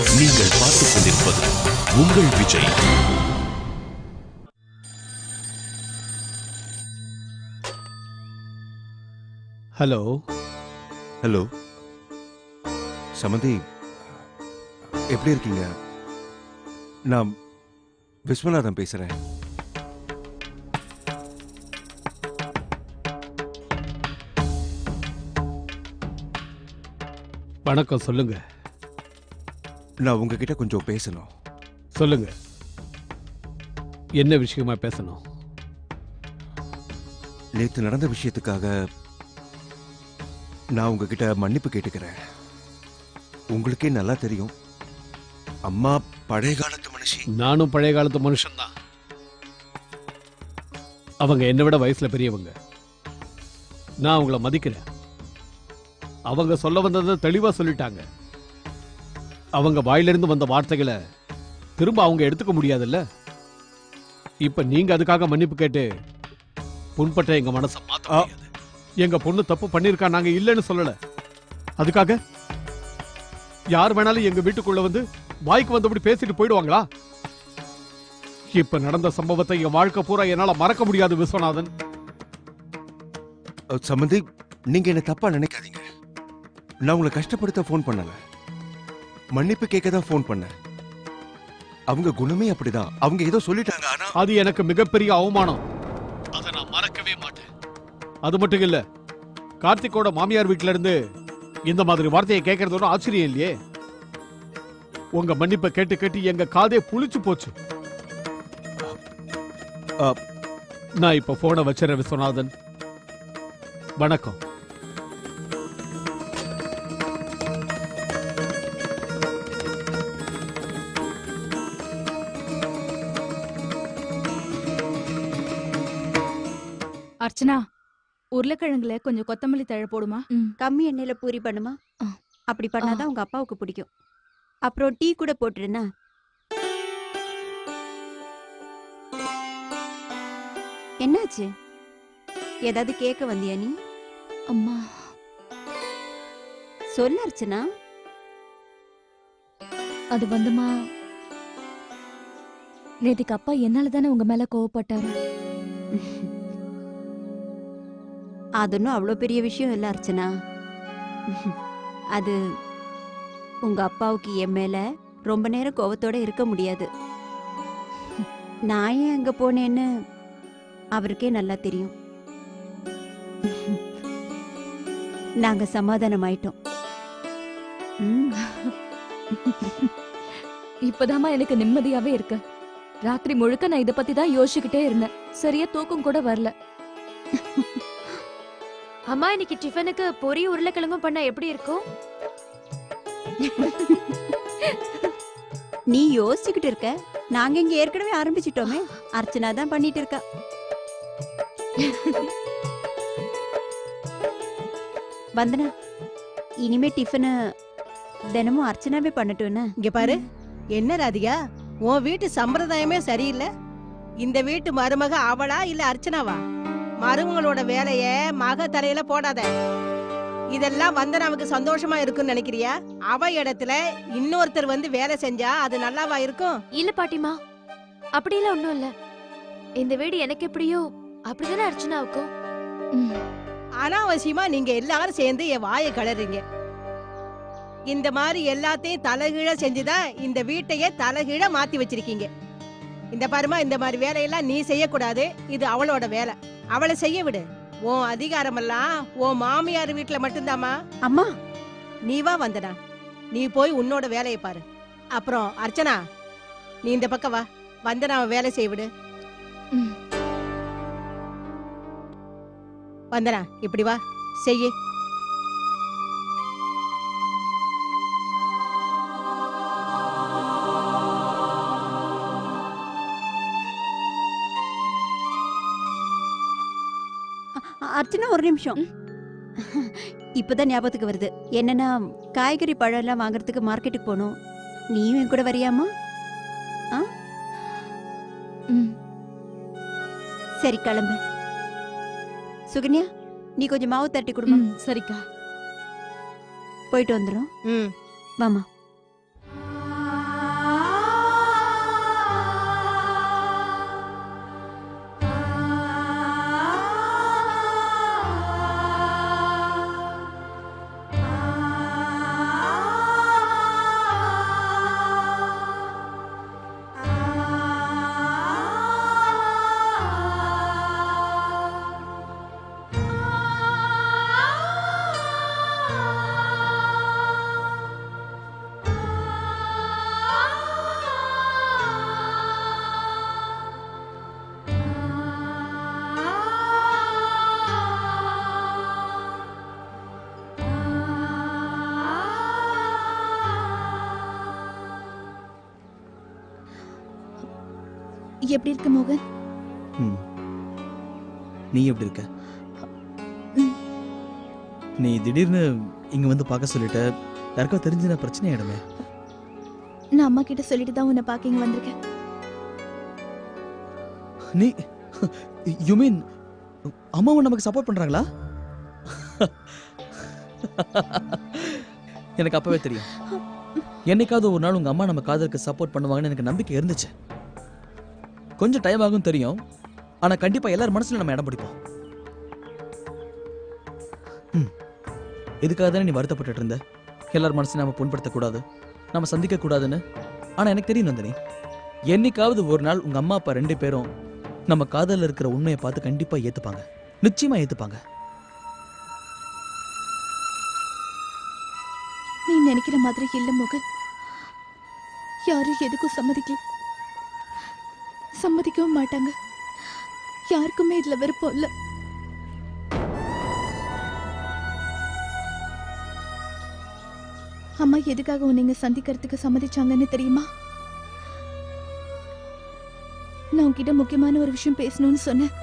நீங்கள் பார்த்துக் கொண்டிருப்பது உங்கள் விஜய். ஹலோ ஹலோ சமந்தி, எப்படி இருக்கீங்க? நான் விஸ்வநாதன் பேசுறேன். வணக்கம். சொல்லுங்க. நான் உங்ககிட்ட கொஞ்சம் பேசணும். சொல்லுங்க, என்ன விஷயமா பேசணும்? நேத்து நடந்த விஷயத்துக்காக நான் உங்ககிட்ட மன்னிப்பு கேட்டுக்கிறேன். உங்களுக்கே நல்லா தெரியும், அம்மா பழைய காலத்து மனுஷி. நானும் பழைய காலத்து மனுஷன்தான். அவங்க என்னை விட வயசுல பெரியவங்க. நான் அவங்கள மதிக்கிறேன். அவங்க சொல்ல வந்ததை தெளிவா சொல்லிட்டாங்க. அவங்க வாயிலிருந்து வந்த வார்த்தைகளை திரும்ப அவங்க எடுத்துக்க முடியாதுல்ல. இப்ப நீங்க அதுக்காக மன்னிப்பு கேட்டு புண்பட்ட எங்க மனசை மாத்த முடியாது. எங்க பொண்ணு தப்பு பண்ணிருக்கா, நாங்க இல்லைன்னு சொல்லல. அதுக்காக யார் வேணாலும் எங்க வீட்டுக்குள்ள வந்து வாய்க்கு வந்தபடி பேசிட்டு போயிடுவாங்களா? இப்ப நடந்த சம்பவத்தை என் வாழ்க்கை பூரா என்னால மறக்க முடியாது விஸ்வநாதன். சமந்தி, நீங்க என்ன தப்பா நினைக்காதீங்க. நான் உங்களை கஷ்டப்படுத்த போன் பண்ணல, மன்னிப்பு கேட்க தான் போன் பண்ணேன். அவங்க குணமே அப்படிதான். அவங்க ஏதோ சொல்லிட்டாங்க, ஆனா அது எனக்கு மிகப்பெரிய அவமானம். அதை நான் மறக்கவே மாட்டேன். அது மட்டும் இல்ல, கார்த்திகோட மாமியார் வீட்டுல இருந்து இந்த மாதிரி வார்த்தையை கேட்கறது ஒன்றும் ஆச்சரியம் இல்லையே. உங்க மன்னிப்பை கேட்டு கேட்டு எங்க காதே புளிச்சு போச்சு. நான் இப்ப போனை வச்சிடறேன் விஸ்வநாதன். வணக்கம். அர்ச்சனா, உருளைக்கிழங்குல கொஞ்சம் கொத்தமல்லி தழை போடுமா. கம்மி எண்ணெயில பூரி பண்ணுமா. அப்படி பண்ணாதான் உங்க அப்பாவுக்கு பிடிக்கும். அப்புறம் டீ கூட போட்டுருனா. என்னாச்சு? ஏதாவது கேட்க வந்தியா நீ? அம்மா, சொல்ல அர்ச்சனா. அது வந்துமா, நேத்துக்கு அப்பா என்னால தானே உங்க மேல கோவப்பட்டாரு. அது ஒன்றும் அவ்வளோ பெரிய விஷயம் இல்லை அர்ச்சனா. அது உங்க அப்பாவுக்கு என் மேல ரொம்ப நேரம் கோவத்தோட இருக்க முடியாது. நான் ஏன் அங்க போனேன்னு அவருக்கே நல்லா தெரியும். நாங்க சமாதானம் ஆயிட்டோம். இப்பதாமா எனக்கு நிம்மதியாவே இருக்கு. ராத்திரி முழுக்க நான் இத பத்தி தான் யோசிச்சுக்கிட்டே இருந்தேன். சரியா தூக்கம் கூட வரல. அம்மா, இன்னைக்கு டிஃபனுக்கு பொரி உருளைக்கிழங்கும் பண்ணா எப்படி இருக்கும்? நீ யோசிச்சுக்கிட்டு இருக்க, நாங்க இங்க ஏற்கனவே ஆரம்பிச்சிட்டோமே. அர்ச்சனா தான் பண்ணிட்டு இருக்கா. வந்தனா, இனிமே டிஃபனு தினமும் அர்ச்சனாவே பண்ணட்டும்னு. இங்க பாரு, என்ன ராதிகா, உன் வீட்டு சம்பிரதாயமே சரியில்லை. இந்த வீட்டு மருமக அவளா இல்ல அர்ச்சனாவா? மருமகளோட வேலைய மக தலையில போடாத. இதெல்லாம் வந்தனாவுக்கு சந்தோஷமா இருக்குன்னு நினைக்கிறியா? அவ இடத்துல இன்னொருத்தர் வந்து வேலை செஞ்சா அது நல்லாவா இருக்கும்? இல்ல பாட்டிமா, அப்படியெல்லாம் ஒண்ணும் இல்ல. இந்த வீடு எனக்கு எப்படியோ அப்படிதானே அர்ச்சனாவுக்கும். அனாவசியமா நீங்க எல்லாரும் சேர்ந்து என் வாயை கலறீங்க. இந்த மாதிரி எல்லாத்தையும் தலைகீழ செஞ்சுதான் இந்த வீட்டையே தலைகீழ மாத்தி வச்சிருக்கீங்க. இந்த பாருமா, இந்த மாதிரி வேலையெல்லாம் நீ செய்யக்கூடாது. இது அவளோட வேலை, அவளை செய்ய விடு. உன் அதிகாரமெல்லாம் உன் மாமியார் வீட்டுல மட்டும்தாமா. அம்மா, நீ வா வந்தனா, நீ போய் உன்னோட வேலையை பாரு. அப்புறம் அர்ச்சனா, நீ இந்த பக்கம் வா. வந்தனாவை வேலை செய்ய விடு. வந்தனா, இப்படி வா, செய்ய. அர்ச்சனா, ஒரு நிமிஷம். இப்பதான் ஞாபகத்துக்கு வருது. என்னன்னா, காய்கறி பழம் எல்லாம் வாங்குறதுக்கு மார்க்கெட்டுக்கு போகணும். நீயும் என் கூட வரியாமா? சரி, கிளம்பு. சுகன்யா, நீ கொஞ்சம் மாவு தட்டி கொடுமா. சரிக்கா. போயிட்டு வந்துடும். வாமா. எப்படி இருக்க மோகன்? ம். நீ எப்படி இருக்க? ம். நீ திடீர்னு இங்க வந்து பார்க்க சொல்லிட்ட. யாருக்கா தெரிஞ்சுனா பிரச்சனை ஆயிடுமே. நான் அம்மா கிட்ட சொல்லிட்டு தான் உன்னை பார்க்க இங்க வந்திருக்கேன். நீ யூ மீன் அம்மாவும் நமக்கு சப்போர்ட் பண்றாங்களா? எனக்கு அப்பவே தெரியும். என்னைக்காவது ஒரு நாள் உங்க அம்மா நம்ம காதலுக்கு சப்போர்ட் பண்ணுவாங்கன்னு எனக்கு நம்பிக்கை இருந்துச்சு. கொஞ்சம் டைம் ஆகும் தெரியும். ஆனா கண்டிப்பா எல்லார் மனசுல நம்ம இடம் பிடிப்போம். இதுக்காக தானே நீ வருத்தப்பட்டு இருந்த? எல்லார் மனசையும் நம்ம புண்படுத்தக்கூடாது, நம்ம சந்திக்க கூடாதுன்னு. ஆனா எனக்கு தெரியும் நந்தினி, என்னைக்காவது ஒரு நாள் உங்க அம்மா அப்பா 2 பேரும் நம்ம காதல்ல இருக்கிற உண்மையை பார்த்து கண்டிப்பா ஏத்துப்பாங்க. நிச்சயமா ஏத்துப்பாங்க. நீ நினைக்கிற மாதிரி இல்ல மோகன். யாரும் எதுக்கும் சம்மதிக்கவும் மாட்டாங்க. யாருக்குமே இதுல விருப்பம் இல்ல. அம்மா எதுக்காக உன்னை சந்திக்கிறதுக்கு சம்மதிச்சாங்கன்னு தெரியுமா? நான் உன்கிட்ட முக்கியமான ஒரு விஷயம் பேசணும்னு சொன்னேன்.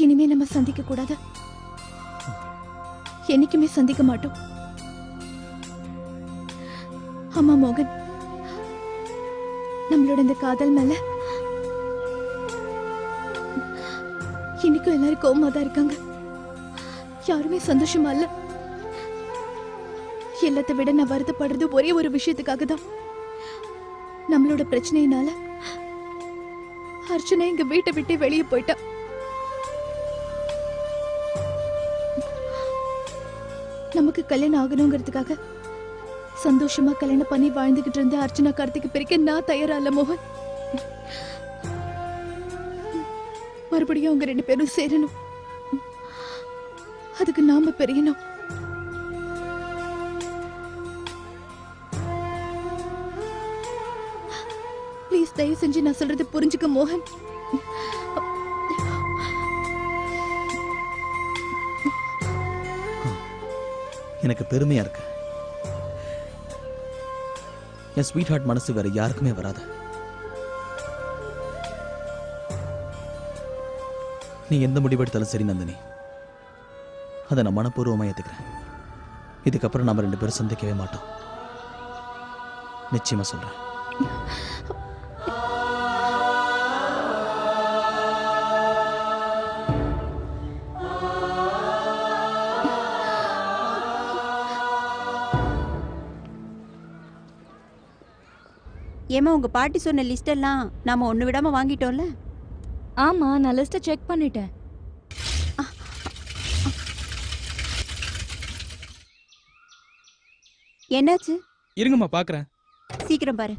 இனிமே நம்ம சந்திக்க கூடாது. என்னைக்குமே சந்திக்க மாட்டோம். அம்மா மோகன், நம்மளோட இந்த காதல் மேல இன்னைக்கும் எல்லாரும் கோவமா தான் இருக்காங்க. யாருமே சந்தோஷமா இல்ல. எல்லாத்தை விட நான் வருத்தப்படுறது ஒரே ஒரு விஷயத்துக்காக தான். நம்மளோட பிரச்சனையினால அர்ச்சனா எங்க வீட்டை விட்டு வெளியே போயிட்டா. நமக்கு கல்யாணம் ஆகணுங்கிறதுக்காக சந்தோஷமா கல்யாணம் பண்ணி வாழ்ந்துகிட்டு இருந்த அர்ச்சனா கார்த்திக்கு பிரிக்க நான் தயாரா இல்ல மோகன். மறுபடியும் அவங்க 2 பேரும் சேரணும். அதுக்கு நாம பெரியணும். ப்ளீஸ் தயவு செஞ்சு நான் சொல்றது புரிஞ்சுக்க மோகன். எனக்கு பெருமையா இருக்கு. என் ஸ்வீட் ஹார்ட் மனசு வேற யாருக்குமே வராது. நீ எந்த முடிவெடுத்தாலும் சரி நந்தினி, அதை நான் மனப்பூர்வமா ஏத்துக்கிறேன். இதுக்கப்புறம் நாம 2 பேரும் சந்திக்கவே மாட்டோம். நிச்சயமா சொல்றேன். ஏமா உங்க பாட்டி சொன்ன லிஸ்ட் எல்லாம் நாம ஒண்ணு விடாம வாங்கிட்டோம்ல? ஆமா, நான் லிஸ்ட செக் பண்ணிட்டேன். என்னாச்சு? இருங்கம்மா பாக்குறேன். சீக்கிரம் பாரு.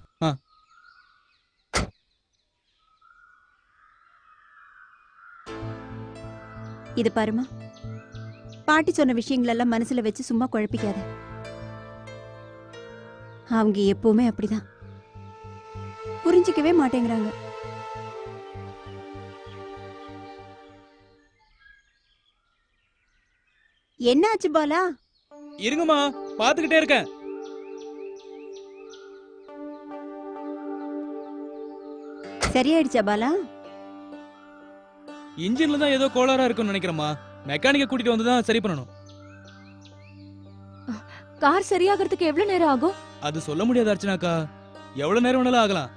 இது பாருமா, பாட்டி சொன்ன விஷயங்கள் எல்லாம் மனசுல வச்சு சும்மா குழப்பிக்காத. அவங்க எப்பவுமே அப்படிதான், புரிஞ்சிக்கவே மாட்டேங்கிறாங்க. என்ன ஆச்சு பாலா? இருங்கம்மா பாத்துக்கிட்டே இருக்கேன். சரியாயிடுச்சா பாலா? இன்ஜின்ல தான் ஏதோ கோளாறா இருக்கும்னு நினைக்கிறேம்மா. மெக்கானிக்க கூட்டிட்டு வந்து தான் சரி பண்ணணும். கார் சரியாகிறதுக்கு எவ்வளவு நேரம் ஆகும்? அது சொல்ல முடியாது அர்ச்சனாக்கா, எவ்வளவு நேரம் வேணாலும் ஆகலாம்.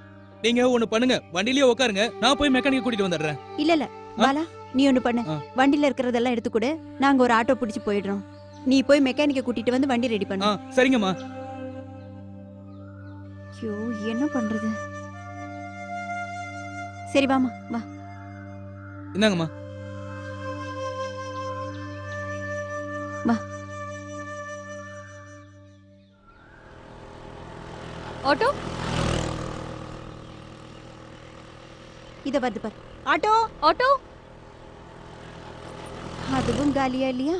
நீங்க ஒண்ணு பண்ணுங்க, வண்டியிலேயே உட்காருங்க, நான் போய் மெக்கானிக்க கூட்டிட்டு வந்துடுறேன். இல்ல பாலா, நீ ஒண்ணு பண்ணு. வண்டியில இருக்கிறதெல்லாம் எடுத்து கொடு, நாங்க ஒரு ஆட்டோ பிடிச்சு போயிடுறோம். நீ போய் மெக்கானிக்க கூட்டிட்டு வந்து வண்டி ரெடி பண்ணு. சரிங்கம்மா. ஐயோ, என்ன பண்றது? சரி வாமா வா. இந்தாங்கம்மா. வா. ஆட்டோ இத வருது பாரு. Auto auto. அதுவும் காலியா இல்லையா?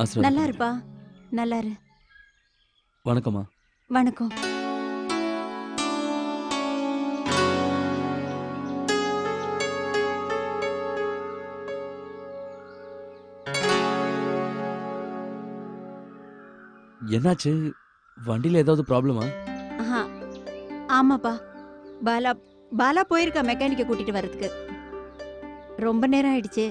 ஆசீர்வாதம் நல்லா பண்ணுங்க. இருப்பா, நல்லா இரு. வணக்கம்மா. வணக்கம். என்னாச்சு? வண்டியில ஏதாவது ப்ராப்ளமா? ஆஹா, ஆமாப்பா. பாலா பாலா போயிருக்கா மெக்கானிக்கை கூட்டிட்டு வர்றதுக்கு. ரொம்ப நேரம் ஆயிடுச்சு.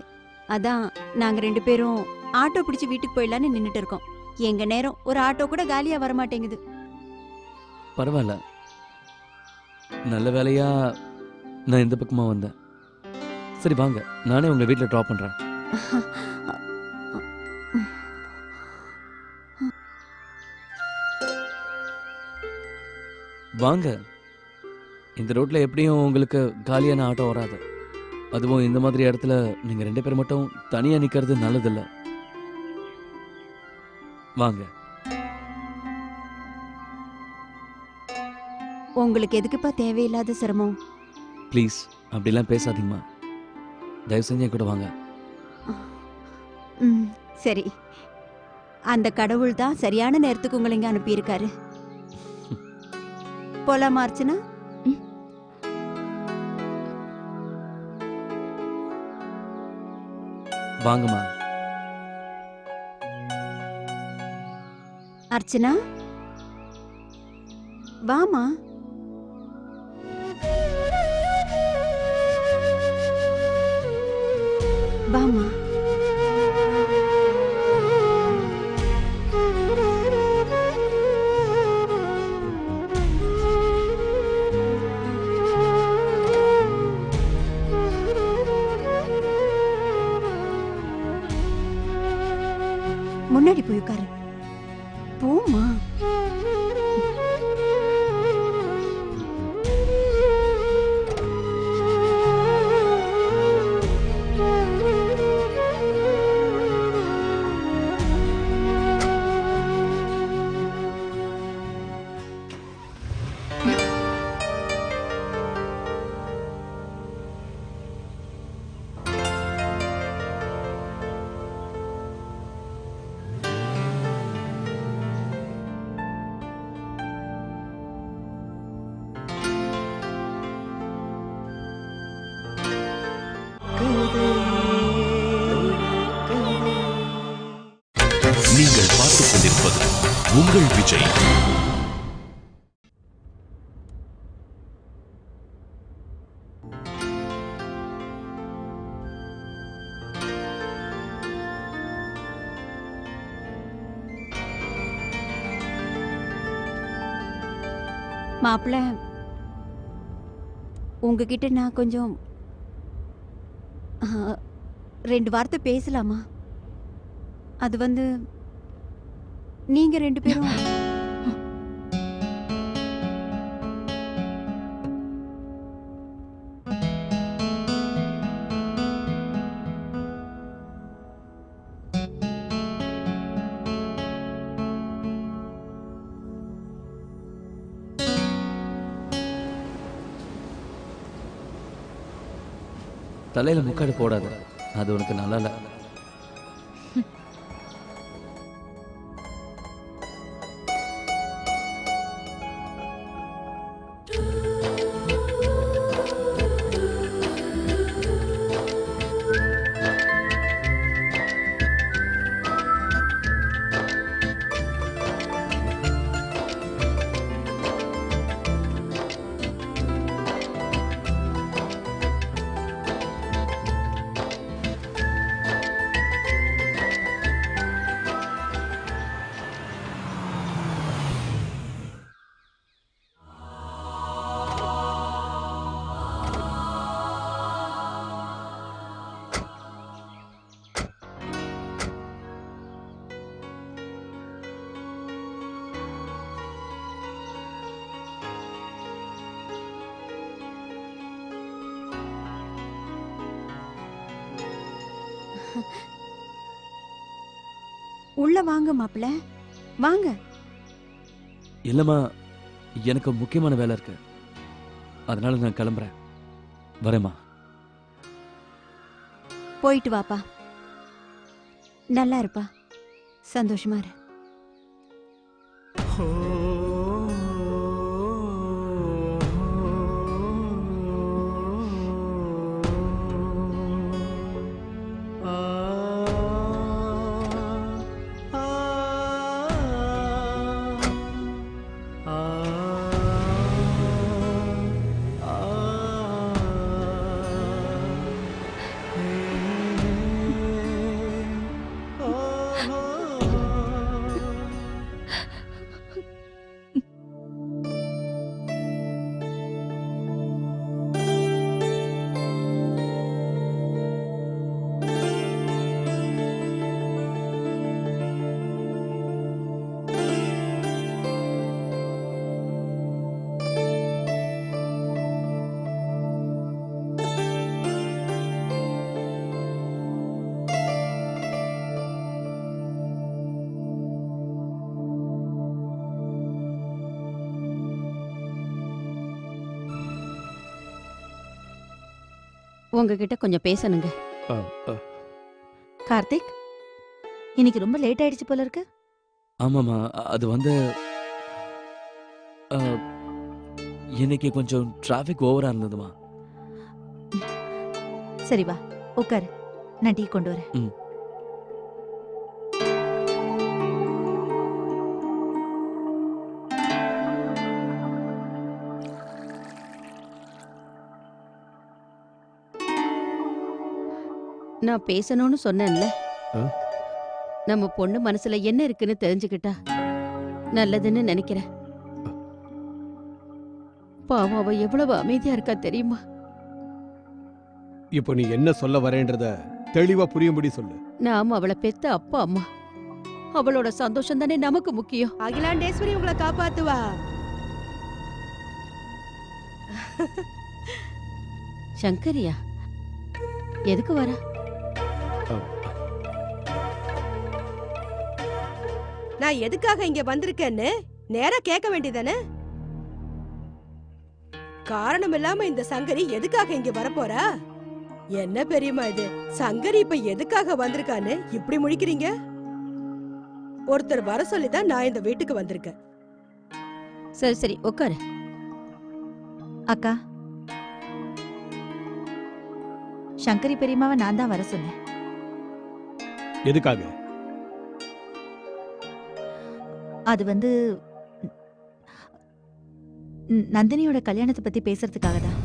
அதான் நாங்க 2 பேரும் ஆட்டோ பிடிச்சு வீட்டுக்கு போயிடலான்னு நின்னுட்டு இருக்கோம். எங்க நேரம் ஒரு ஆட்டோ கூட காலியா வர மாட்டேங்குது. பரவாயில்ல. நல்ல வேலையா நான் இந்த பக்கமா வந்தேன். சரி வாங்க, நானே உங்க வீட்டில் ட்ராப் பண்றேன். வாங்க. இந்த ரோட்ல எப்படியும் உங்களுக்கு காலியான ஆட்டோ வராது. அதுவும் இந்த மாதிரி இடத்துல நீங்க 2 பேர் மட்டும் தனியா நிக்கிறது நல்லதில்ல. வாங்க. உங்களுக்கு எதுக்குப்பா தேவையில்லாத சிரமம்? ப்ளீஸ் அப்படிலாம் பேசாதீங்கம்மா. தயவு செஞ்சு என் கூட வாங்க. ம், சரி. அந்த கடவுள் தான் சரியான நேரத்துக்கு உங்களை இங்க அனுப்பியிருக்காரு. போலாமா அர்ச்சனா? வாங்கம்மா. அர்ச்சனா வாமா. வாமா. முன்னாடி போய் உட்காரு. போமா. நீங்கள் பார்த்துக் கொண்டிருப்பது உங்கள் விஜய். மாப்பிள்ள, உங்ககிட்ட நான் கொஞ்சம் 2 வார்த்தை பேசலாமா? அது வந்து நீங்க 2 பேரும் தலையில முக்காடு போடாத, அது உனக்கு நல்லா இல்ல. உள்ள வாங்க மாப்பிள்ள, வாங்க. இல்லம்மா, எனக்கு முக்கியமான வேலை இருக்கு, அதனால நான் கிளம்புறேன். வரேம்மா. போயிட்டு வாப்பா, நல்லா இருப்பா. சந்தோஷமா இரு. உங்ககிட்ட கொஞ்சம் பேசணுங்க. கார்த்திக், இன்னைக்கு ரொம்ப லேட் ஆயிடுச்சு போல இருக்கு. ஆமாம்மா, அது வந்து இன்னைக்கு கொஞ்சம் டிராஃபிக் ஓவரா இருந்ததுமா. சரி வா உட்காரு, நான் டீ கொண்டு வரேன். நான் பேசணும்னு சொன்னேன்ல, நம்ம பொண்ணு மனசுல என்ன இருக்குன்னு தெரிஞ்சுக்கிட்டா நல்லதுன்னு நினைக்கிறேன். பாவம், அவ எவ்வளவு அமைதியா இருக்கா தெரியுமா? இப்போ நீ என்ன சொல்ல வரேன்றத தெளிவா புரியும்படி சொல்லு. நாம அவளை பெத்த அப்பா அம்மா, அவளோட சந்தோஷம் தானே நமக்கு முக்கியம். அகிலாண்டேஸ்வரி உங்களை காப்பாத்துவா. சங்கரியா எதுக்கு வரா? நான் எதுக்காக இங்க வந்திருக்கேன்னு நேரா கேட்க வேண்டியதானே? காரணம் இல்லாம இந்த சங்கரி எதுக்காக இங்க வரப்போறா? என்ன பெரியம்மா இது, சங்கரி இப்ப எதுக்காக வந்திருக்கான்னு இப்படி முழிக்கிறீங்க? ஒருத்தர் வர சொல்லிதான் நான் இந்த வீட்டுக்கு வந்திருக்கேன். சரி சரி உட்காரு. அக்கா, சங்கரி பெரியம்மாவை நான் தான் வர சொன்னேன். எதுக்காக? அது வந்து நந்தினியோட கல்யாணத்தை பத்தி பேசுறதுக்காக தான்.